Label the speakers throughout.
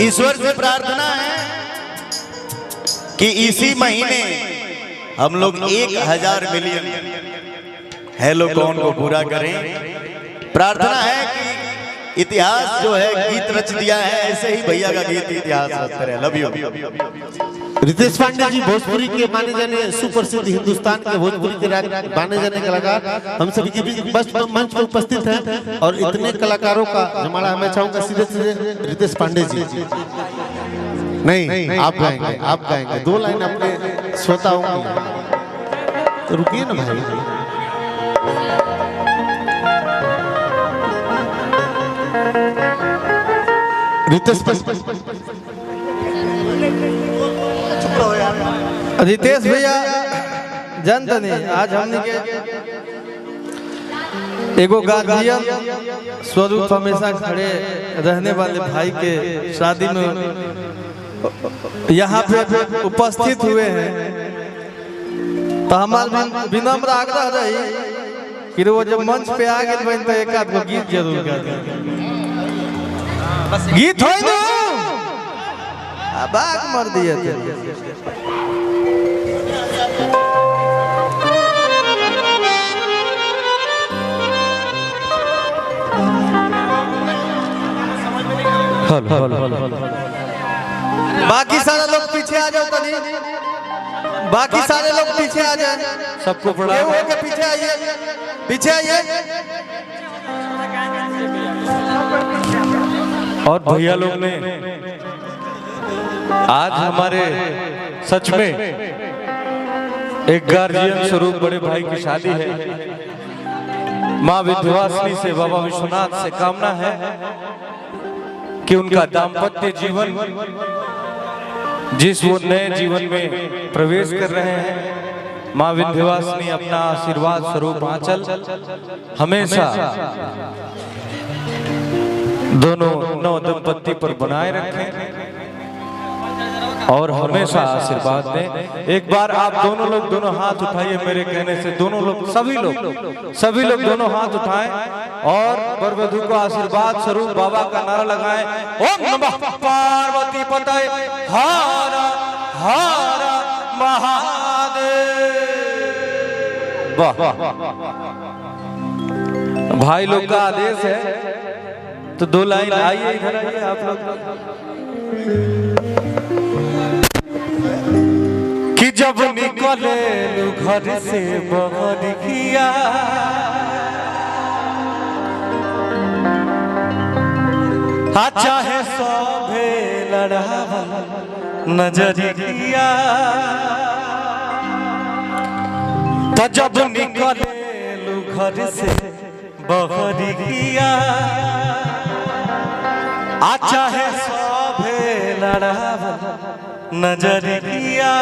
Speaker 1: ईश्वर से प्रार्थना है कि इसी महीने हम लोग 1000 मिलियन हेलो कौन को पूरा करें। प्रार्थना है कि इतिहास जो है गीत रच दिया है, ऐसे ही भैया का गीत इतिहास रचते रहे। Love you.
Speaker 2: रितेश पांडे जी भोजपुरी के माने जाने सुप्रसिद्ध हिंदुस्तान के भोजपुरी के माने जाने कलाकार हम सभी के बीच मंच पर उपस्थित हैं और इतने कलाकारों का जमाड़ा मैं चाहूंगा सीधे सीधे रितेश पांडे जी नहीं आप गाएंगे 2 लाइन अपने श्रोताओं की। तो रुकिए ना भाई।
Speaker 3: रितेश भैया जानते नहीं, आज हमने के एगो गार्जियन स्वरूप हमेशा खड़े रहने वाले भाई के शादी में यहाँ पे उपस्थित हुए हैं। तो हमारा विनम्र आग्रह रही कि वो जब मंच पे आ गए तो एक आध को गीत जरूर गा गीत हो बाग मर दिए थे। बाकी सारे लोग पीछे आ जाओ। बाकी सारे लोग पीछे आ जाए। सबको प्रणाम के पीछे आइए, पीछे आइए।
Speaker 4: और भैया लोग ने आज हमारे सच में एक गार्जियन स्वरूप बड़े भाई की शादी है। माँ विंध्यवासिनी से बाबा विश्वनाथ से कामना है कि उनका दाम्पत्य जीवन जिस वो नए जीवन में प्रवेश कर रहे हैं, माँ विंध्यवासिनी अपना आशीर्वाद स्वरूप आंचल हमेशा दोनों नव दंपत्ति पर बनाए रखें और हमेशा आशीर्वाद दें। एक बार आप दोनों लोग दोनों हाथ उठाइए मेरे कहने से। दोनों लोग सभी लोग दोनों हाथ उठाएं और वर वधू को आशीर्वाद स्वरूप बाबा का नारा लगाएं। ओम नमः पार्वती पतये हर हर महादेव। वाह, भाई लोग का आदेश है तो 2 लाइन आइए, इधर आइए आप लोग। कि जब निकले घर से बहरिया चाहे सभे लड़ावा नजरिया, तो जब निकले घर से बहरिया चाहे सभे लड़ावा नजरिया,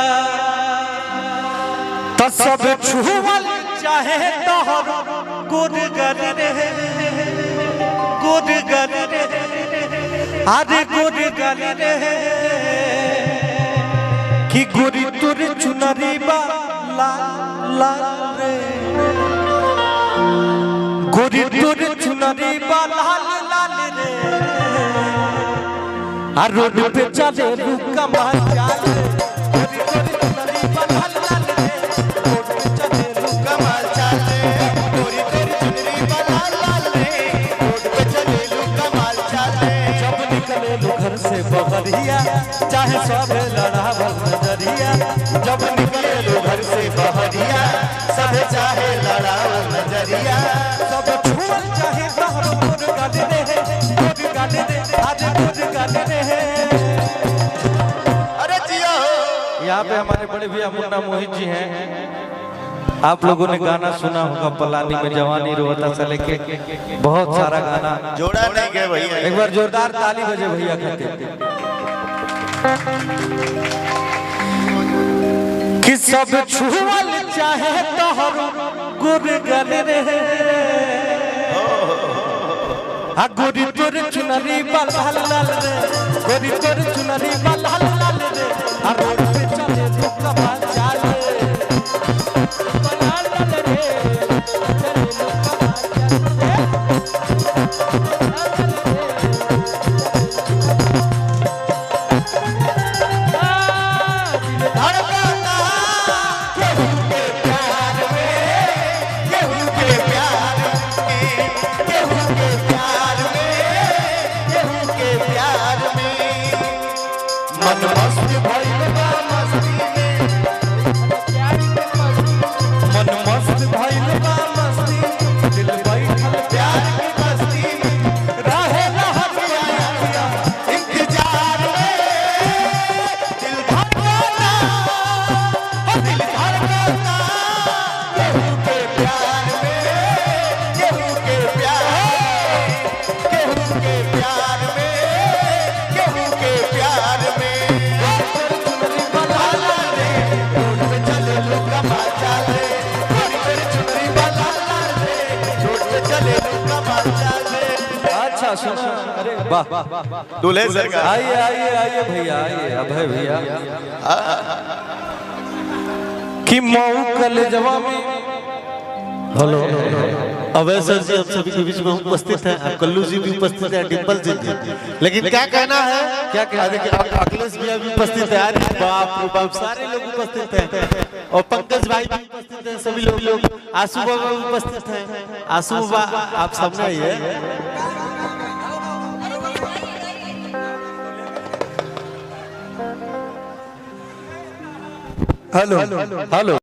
Speaker 4: तो सब छुअल चाहे तोहर गुदगर रे गुदगर रे अरे गुदगर रे कि गुरी तुर चुनरी बा लाल लाल रे गुरी तुर चुनरी बा लाल लाल रे हर रोड पे चले रुका मार चाले गोरी गोरी चुनरी बलाल लाल रे रोड पे चले रुका मार चाले गोरी गोरी चुनरी बलाल लाल रे रोड पे चले रुका मार चाले। जब निकले लो घर से बहरिया चाहे सब लड़ावल नजरिया, जब निकले लो घर से बहरिया सब चाहे लड़ावल नजरिया, सब छुअल चाहे तोहर मोर गाने रे आज गुड गाने रे। अरे जिया हो। यहाँ पे हमारे बड़े भैया मुन्ना मोहित जी हैं। आप लोगों ने गाना सुना होगा पलानी में जवानी रोता से लेके बहुत सारा गाना
Speaker 1: जोड़ा नहीं गए भैया।
Speaker 4: एक बार जोरदार ताली बजे भैया खाते। कि सब छुअल चाहे तोहर गुड गाने रे गोरी तोर चुनरी बा लाल लाल रे गोरी तोर चुनरी बा लाल लाल रे रोड पे चले रुका मार चाले लाल लाल रे चले रुका मार चाले। क्या सुना? अरे वाह,
Speaker 1: दूल्हे सरकार
Speaker 4: आइए आइए आइए भैया, आइए अभय भैया। कि मऊ कलेजवा में
Speaker 2: हेलो अभय सर जी हम सभी के बीच में उपस्थित हैं, अब कल्लू जी भी उपस्थित हैं, डिम्पल जी भी। लेकिन क्या कहना है, क्या कहना है, देखिए अखिलेश भैया भी उपस्थित है, अरे बाप रे बाप सारे लोग उपस्थित हैं, और पंकज भाई भी उपस्थित हैं, सभी लोग आशु बाबा भी उपस्थित हैं। आशु बाबा आप सामने आइए।
Speaker 4: Hello hello